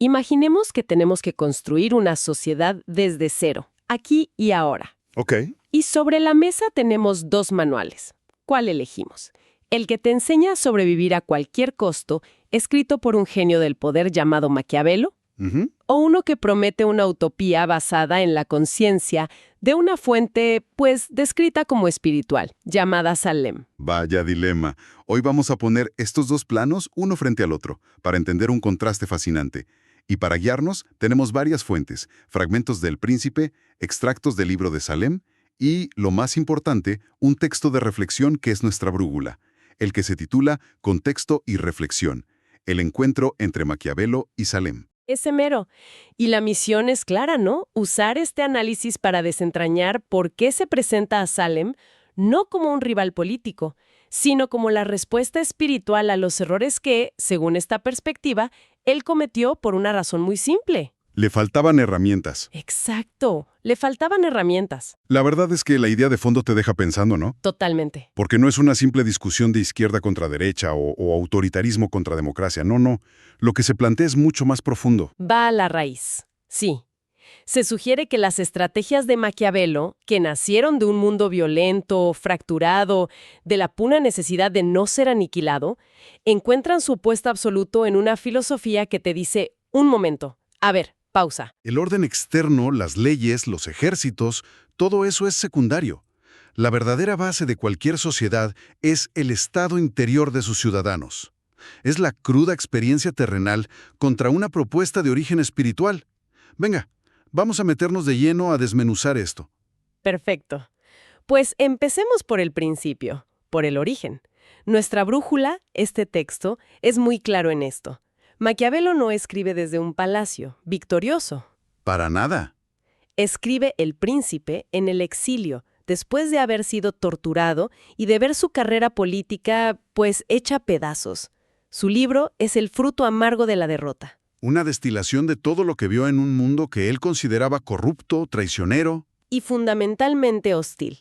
Imaginemos que tenemos que construir una sociedad desde cero, aquí y ahora. Ok. Y sobre la mesa tenemos dos manuales. ¿Cuál elegimos? El que te enseña a sobrevivir a cualquier costo, escrito por un genio del poder llamado Maquiavelo, Ujú. o uno que promete una utopía basada en la conciencia de una fuente, pues, descrita como espiritual, llamada Salem. Vaya dilema. Hoy vamos a poner estos dos planos uno frente al otro, para entender un contraste fascinante. Y para guiarnos, tenemos varias fuentes, fragmentos del Príncipe, extractos del libro de Salem y, lo más importante, un texto de reflexión que es nuestra brújula, el que se titula Contexto y Reflexión, el encuentro entre Maquiavelo y Salem. Ese mero. Y la misión es clara, ¿no? Usar este análisis para desentrañar por qué se presenta a Salem no como un rival político, sino como la respuesta espiritual a los errores que, según esta perspectiva, él cometió por una razón muy simple. Le faltaban herramientas. Exacto. Le faltaban herramientas. La verdad es que la idea de fondo te deja pensando, ¿no? Totalmente. Porque no es una simple discusión de izquierda contra derecha o autoritarismo contra democracia. No, no. Lo que se plantea es mucho más profundo. Va a la raíz. Sí. Se sugiere que las estrategias de Maquiavelo, que nacieron de un mundo violento, fracturado, de la pura necesidad de no ser aniquilado, encuentran su puesto absoluto en una filosofía que te dice, un momento, a ver, pausa. El orden externo, las leyes, los ejércitos, todo eso es secundario. La verdadera base de cualquier sociedad es el estado interior de sus ciudadanos. Es la cruda experiencia terrenal contra una propuesta de origen espiritual. Venga, vamos a meternos de lleno a desmenuzar esto. Perfecto. Pues empecemos por el principio, por el origen. Nuestra brújula, este texto, es muy claro en esto. Maquiavelo no escribe desde un palacio, victorioso. Para nada. Escribe El Príncipe en el exilio, después de haber sido torturado y de ver su carrera política, pues, hecha pedazos. Su libro es el fruto amargo de la derrota. Una destilación de todo lo que vio en un mundo que él consideraba corrupto, traicionero. Y fundamentalmente hostil.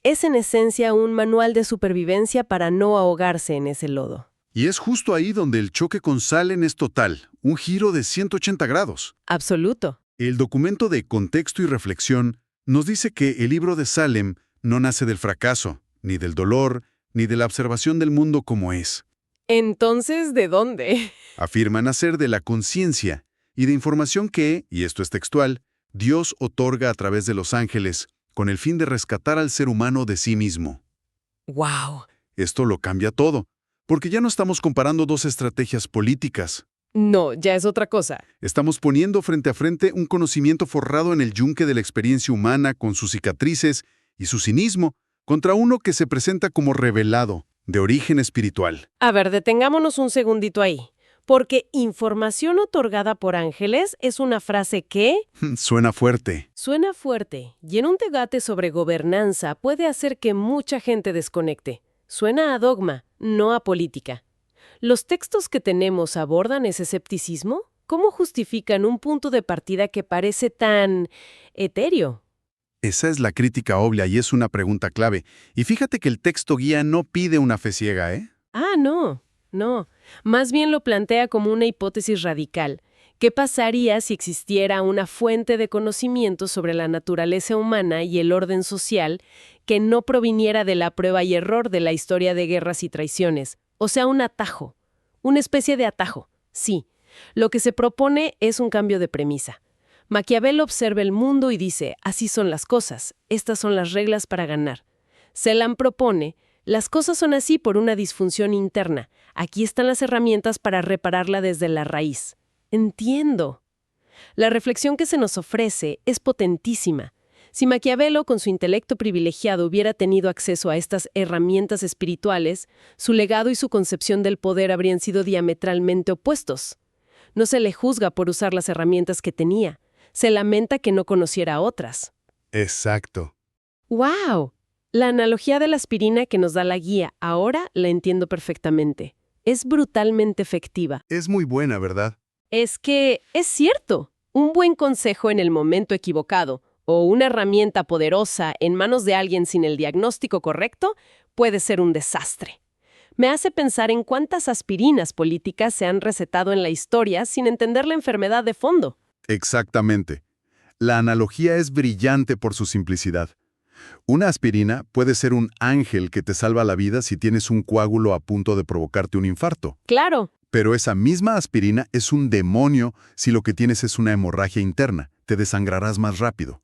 Es en esencia un manual de supervivencia para no ahogarse en ese lodo. Y es justo ahí donde el choque con Salem es total, un giro de 180 grados. Absoluto. El documento de Contexto y Reflexión nos dice que el libro de Salem no nace del fracaso, ni del dolor, ni de la observación del mundo como es. Entonces, ¿de dónde? Afirma nacer de la conciencia y de información que, y esto es textual, Dios otorga a través de los ángeles con el fin de rescatar al ser humano de sí mismo. ¡Wow! Esto lo cambia todo, porque ya no estamos comparando dos estrategias políticas. No, ya es otra cosa. Estamos poniendo frente a frente un conocimiento forrado en el yunque de la experiencia humana con sus cicatrices y su cinismo, contra uno que se presenta como revelado, de origen espiritual. A ver, detengámonos un segundito ahí. Porque información otorgada por ángeles es una frase que Suena fuerte. suena fuerte y en un debate sobre gobernanza puede hacer que mucha gente desconecte. Suena a dogma, no a política. ¿Los textos que tenemos abordan ese escepticismo? ¿Cómo justifican un punto de partida que parece tan etéreo? Esa es la crítica obvia y es una pregunta clave. Y fíjate que el texto guía no pide una fe ciega, ¿eh? Ah, no. Más bien lo plantea como una hipótesis radical. ¿Qué pasaría si existiera una fuente de conocimiento sobre la naturaleza humana y el orden social que no proviniera de la prueba y error de la historia de guerras y traiciones? O sea, un atajo. Una especie de atajo. Sí. Lo que se propone es un cambio de premisa. Maquiavelo observa el mundo y dice, así son las cosas, estas son las reglas para ganar. Celan propone, las cosas son así por una disfunción interna. Aquí están las herramientas para repararla desde la raíz. Entiendo. La reflexión que se nos ofrece es potentísima. Si Maquiavelo, con su intelecto privilegiado, hubiera tenido acceso a estas herramientas espirituales, su legado y su concepción del poder habrían sido diametralmente opuestos. No se le juzga por usar las herramientas que tenía. Se lamenta que no conociera otras. Exacto. ¡Wow! La analogía de la aspirina que nos da la guía, ahora la entiendo perfectamente. Es brutalmente efectiva. Es muy buena, ¿verdad? Es que es cierto. Un buen consejo en el momento equivocado o una herramienta poderosa en manos de alguien sin el diagnóstico correcto puede ser un desastre. Me hace pensar en cuántas aspirinas políticas se han recetado en la historia sin entender la enfermedad de fondo. Exactamente. La analogía es brillante por su simplicidad. Una aspirina puede ser un ángel que te salva la vida si tienes un coágulo a punto de provocarte un infarto. Claro. Pero esa misma aspirina es un demonio si lo que tienes es una hemorragia interna. Te desangrarás más rápido.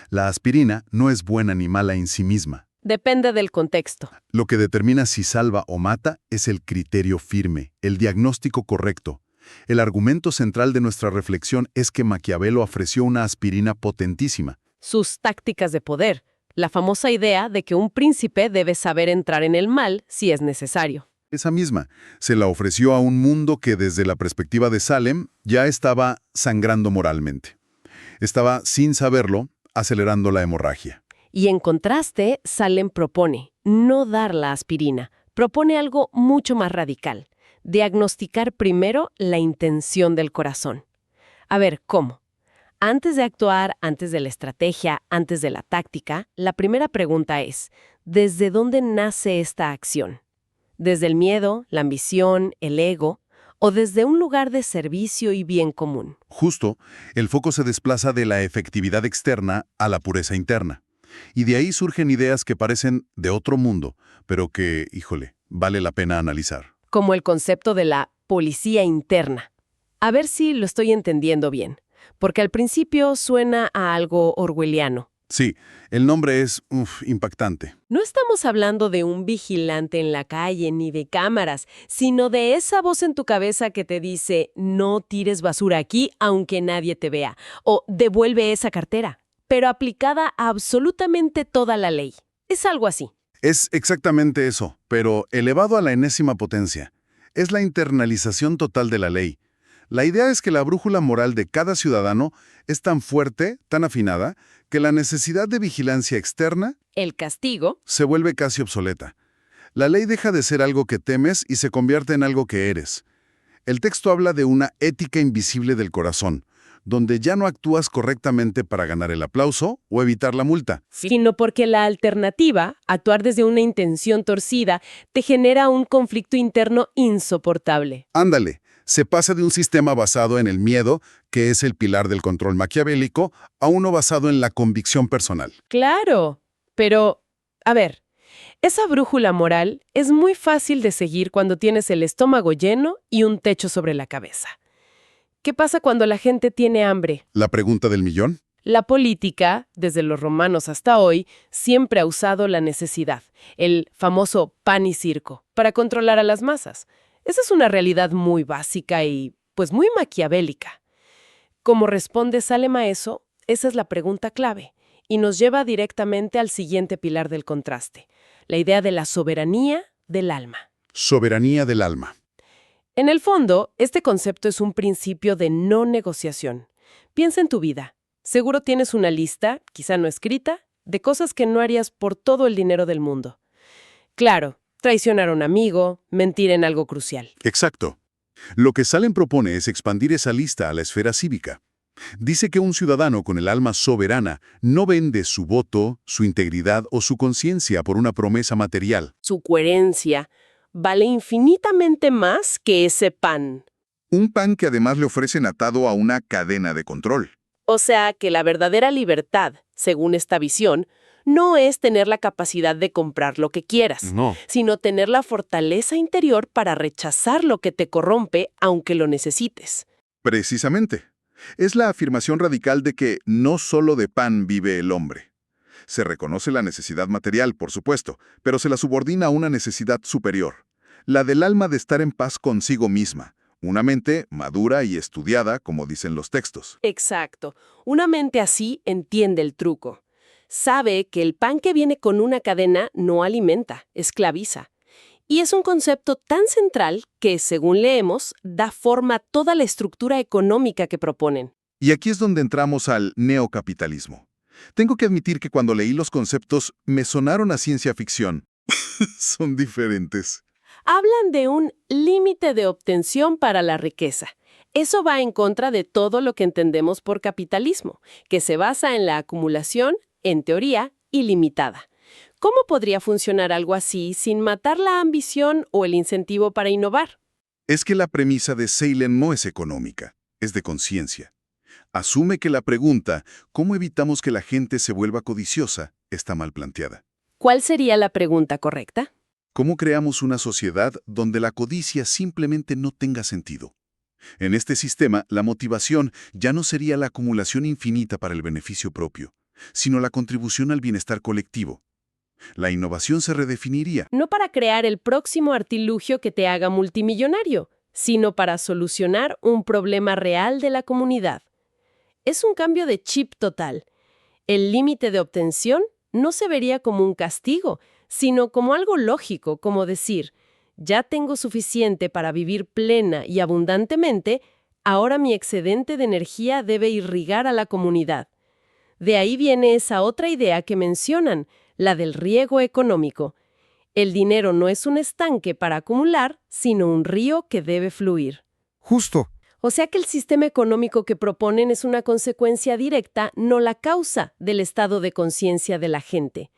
La aspirina no es buena ni mala en sí misma. Depende del contexto. Lo que determina si salva o mata es el criterio firme, el diagnóstico correcto. El argumento central de nuestra reflexión es que Maquiavelo ofreció una aspirina potentísima. Sus tácticas de poder. La famosa idea de que un príncipe debe saber entrar en el mal si es necesario. Esa misma se la ofreció a un mundo que desde la perspectiva de Salem ya estaba sangrando moralmente. Estaba, sin saberlo, acelerando la hemorragia. Y en contraste, Salem propone no dar la aspirina. Propone algo mucho más radical. Diagnosticar primero la intención del corazón. A ver, ¿cómo? Antes de actuar, antes de la estrategia, antes de la táctica, la primera pregunta es, ¿desde dónde nace esta acción? ¿Desde el miedo, la ambición, el ego, o desde un lugar de servicio y bien común? Justo, el foco se desplaza de la efectividad externa a la pureza interna. Y de ahí surgen ideas que parecen de otro mundo, pero que, híjole, vale la pena analizar. Como el concepto de la policía interna. A ver si lo estoy entendiendo bien, porque al principio suena a algo orwelliano. Sí, el nombre es impactante. No estamos hablando de un vigilante en la calle ni de cámaras, sino de esa voz en tu cabeza que te dice no tires basura aquí aunque nadie te vea, o devuelve esa cartera, pero aplicada a absolutamente toda la ley. Es algo así. Es exactamente eso, pero elevado a la enésima potencia. Es la internalización total de la ley. La idea es que la brújula moral de cada ciudadano es tan fuerte, tan afinada, que la necesidad de vigilancia externa, el castigo, se vuelve casi obsoleta. La ley deja de ser algo que temes y se convierte en algo que eres. El texto habla de una ética invisible del corazón, donde ya no actúas correctamente para ganar el aplauso o evitar la multa. sino porque la alternativa, actuar desde una intención torcida, te genera un conflicto interno insoportable. Ándale. Se pasa de un sistema basado en el miedo, que es el pilar del control maquiavélico, a uno basado en la convicción personal. Claro, pero, a ver, esa brújula moral es muy fácil de seguir cuando tienes el estómago lleno y un techo sobre la cabeza. ¿Qué pasa cuando la gente tiene hambre? ¿La pregunta del millón? La política, desde los romanos hasta hoy, siempre ha usado la necesidad, el famoso pan y circo, para controlar a las masas. Esa es una realidad muy básica y, pues, muy maquiavélica. ¿Cómo responde Salem a eso? Esa es la pregunta clave y nos lleva directamente al siguiente pilar del contraste, la idea de la soberanía del alma. Soberanía del alma. En el fondo, este concepto es un principio de no negociación. Piensa en tu vida. Seguro tienes una lista, quizá no escrita, de cosas que no harías por todo el dinero del mundo. Claro, traicionar a un amigo, mentir en algo crucial. Exacto. Lo que Salem propone es expandir esa lista a la esfera cívica. Dice que un ciudadano con el alma soberana no vende su voto, su integridad o su conciencia por una promesa material. Su coherencia vale infinitamente más que ese pan. Un pan que además le ofrecen atado a una cadena de control. O sea que la verdadera libertad, según esta visión, no es tener la capacidad de comprar lo que quieras, No. sino tener la fortaleza interior para rechazar lo que te corrompe aunque lo necesites. Precisamente. Es la afirmación radical de que no solo de pan vive el hombre. Se reconoce la necesidad material, por supuesto, pero se la subordina a una necesidad superior, la del alma de estar en paz consigo misma, una mente madura y estudiada, como dicen los textos. Exacto. Una mente así entiende el truco. Sabe que el pan que viene con una cadena no alimenta, esclaviza. Y es un concepto tan central que, según leemos, da forma a toda la estructura económica que proponen. Y aquí es donde entramos al neocapitalismo. Tengo que admitir que cuando leí los conceptos me sonaron a ciencia ficción. Son diferentes. Hablan de un límite de obtención para la riqueza. Eso va en contra de todo lo que entendemos por capitalismo, que se basa en la acumulación, en teoría, ilimitada. ¿Cómo podría funcionar algo así sin matar la ambición o el incentivo para innovar? Es que la premisa de Salem no es económica, es de conciencia. Asume que la pregunta, ¿cómo evitamos que la gente se vuelva codiciosa?, está mal planteada. ¿Cuál sería la pregunta correcta? ¿Cómo creamos una sociedad donde la codicia simplemente no tenga sentido? En este sistema, la motivación ya no sería la acumulación infinita para el beneficio propio, sino la contribución al bienestar colectivo. La innovación se redefiniría. No para crear el próximo artilugio que te haga multimillonario, sino para solucionar un problema real de la comunidad. Es un cambio de chip total. El límite de obtención no se vería como un castigo, sino como algo lógico, como decir, ya tengo suficiente para vivir plena y abundantemente, ahora mi excedente de energía debe irrigar a la comunidad. De ahí viene esa otra idea que mencionan, la del riego económico. El dinero no es un estanque para acumular, sino un río que debe fluir. Justo. O sea que el sistema económico que proponen es una consecuencia directa, no la causa del estado de conciencia de la gente.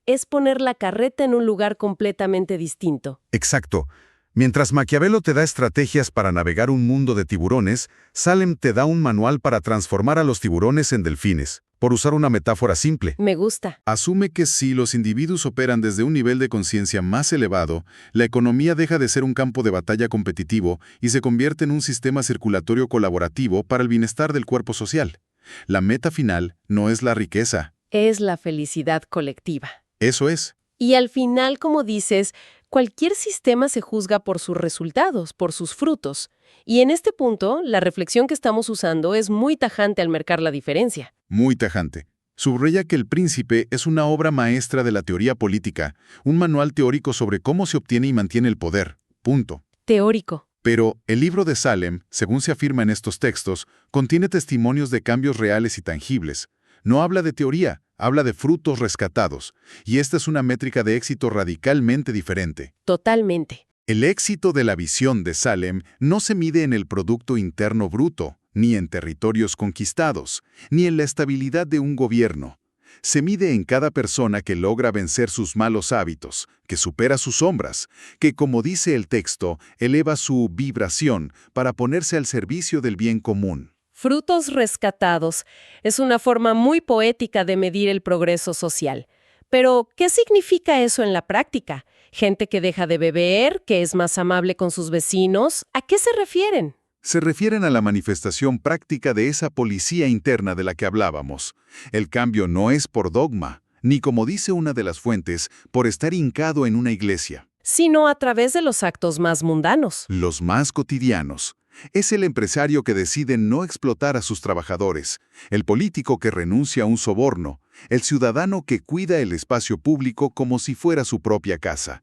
Es poner la carreta en un lugar completamente distinto. Exacto. Mientras Maquiavelo te da estrategias para navegar un mundo de tiburones, Salem te da un manual para transformar a los tiburones en delfines, por usar una metáfora simple. Me gusta. Asume que si los individuos operan desde un nivel de conciencia más elevado, la economía deja de ser un campo de batalla competitivo y se convierte en un sistema circulatorio colaborativo para el bienestar del cuerpo social. La meta final no es la riqueza. Es la felicidad colectiva. Eso es. Y al final, como dices, cualquier sistema se juzga por sus resultados, por sus frutos. Y en este punto, la reflexión que estamos usando es muy tajante al marcar la diferencia. Muy tajante. Subraya que El Príncipe es una obra maestra de la teoría política, un manual teórico sobre cómo se obtiene y mantiene el poder. Punto. Teórico. Pero el libro de Salem, según se afirma en estos textos, contiene testimonios de cambios reales y tangibles. No habla de teoría, habla de frutos rescatados. Y esta es una métrica de éxito radicalmente diferente. Totalmente. El éxito de la visión de Salem no se mide en el Producto Interno Bruto, ni en territorios conquistados, ni en la estabilidad de un gobierno. Se mide en cada persona que logra vencer sus malos hábitos, que supera sus sombras, que, como dice el texto, eleva su vibración para ponerse al servicio del bien común. Frutos rescatados es una forma muy poética de medir el progreso social. Pero, ¿qué significa eso en la práctica? ¿Gente que deja de beber, que es más amable con sus vecinos? ¿A qué se refieren? Se refieren a la manifestación práctica de esa policía interna de la que hablábamos. El cambio no es por dogma, ni como dice una de las fuentes, por estar hincado en una iglesia. Sino a través de los actos más mundanos. Los más cotidianos. Es el empresario que decide no explotar a sus trabajadores, el político que renuncia a un soborno, el ciudadano que cuida el espacio público como si fuera su propia casa.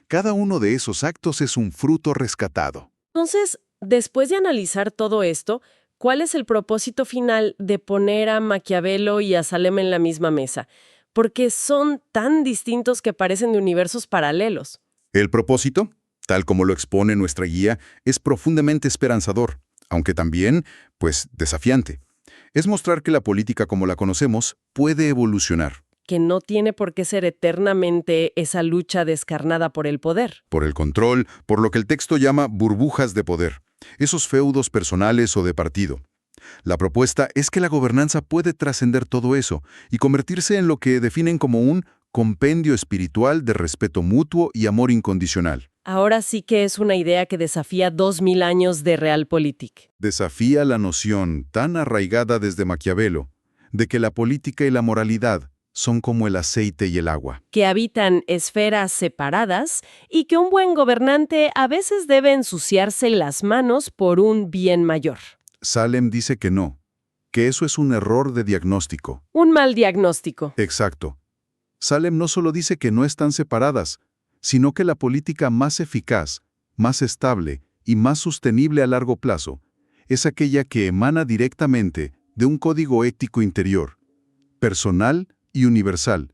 Cada uno de esos actos es un fruto rescatado. Entonces, después de analizar todo esto, ¿cuál es el propósito final de poner a Maquiavelo y a Salem en la misma mesa? Porque son tan distintos que parecen de universos paralelos. El propósito, tal como lo expone nuestra guía, es profundamente esperanzador, aunque también, desafiante. Es mostrar que la política como la conocemos puede evolucionar. Que no tiene por qué ser eternamente esa lucha descarnada por el poder. Por el control, por lo que el texto llama burbujas de poder, esos feudos personales o de partido. La propuesta es que la gobernanza puede trascender todo eso y convertirse en lo que definen como un compendio espiritual de respeto mutuo y amor incondicional. Ahora sí que es una idea que desafía 2000 años de Realpolitik. Desafía la noción tan arraigada desde Maquiavelo de que la política y la moralidad son como el aceite y el agua. Que habitan esferas separadas y que un buen gobernante a veces debe ensuciarse las manos por un bien mayor. Salem dice que no, que eso es un error de diagnóstico. Un mal diagnóstico. Exacto. Salem no solo dice que no están separadas, sino que la política más eficaz, más estable y más sostenible a largo plazo es aquella que emana directamente de un código ético interior, personal y universal.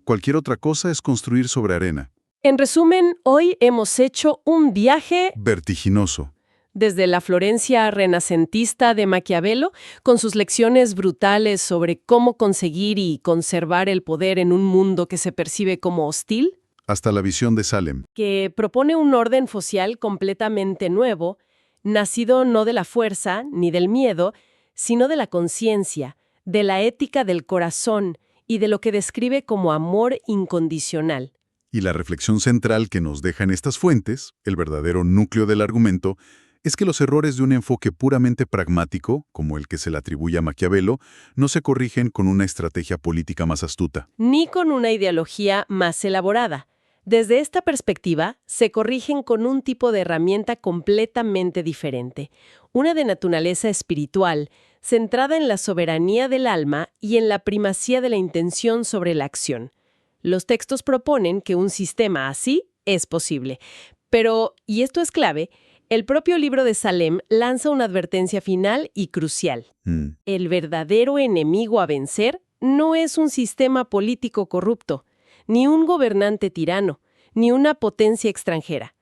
Cualquier otra cosa es construir sobre arena. En resumen, hoy hemos hecho un viaje Vertiginoso. desde la Florencia renacentista de Maquiavelo, con sus lecciones brutales sobre cómo conseguir y conservar el poder en un mundo que se percibe como hostil, Hasta la visión de Salem. que propone un orden social completamente nuevo, nacido no de la fuerza ni del miedo, sino de la conciencia, de la ética del corazón y de lo que describe como amor incondicional. Y la reflexión central que nos dejan estas fuentes, el verdadero núcleo del argumento, es que los errores de un enfoque puramente pragmático, como el que se le atribuye a Maquiavelo, no se corrigen con una estrategia política más astuta. Ni con una ideología más elaborada. Desde esta perspectiva, se corrigen con un tipo de herramienta completamente diferente, una de naturaleza espiritual, centrada en la soberanía del alma y en la primacía de la intención sobre la acción. Los textos proponen que un sistema así es posible. Pero, y esto es clave, el propio libro de Salem lanza una advertencia final y crucial. El verdadero enemigo a vencer no es un sistema político corrupto, ni un gobernante tirano, ni una potencia extranjera.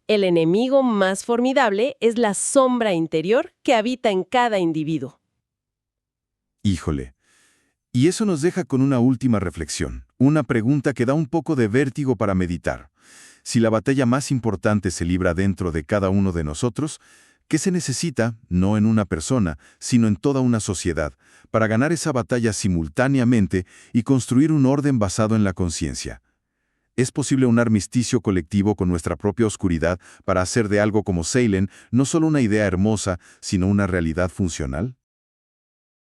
El enemigo más formidable es la sombra interior que habita en cada individuo. Híjole. Y eso nos deja con una última reflexión, una pregunta que da un poco de vértigo para meditar. Si la batalla más importante se libra dentro de cada uno de nosotros, ¿qué se necesita, no en una persona, sino en toda una sociedad, para ganar esa batalla simultáneamente y construir un orden basado en la conciencia? ¿Es posible un armisticio colectivo con nuestra propia oscuridad para hacer de algo como Salem no solo una idea hermosa, sino una realidad funcional?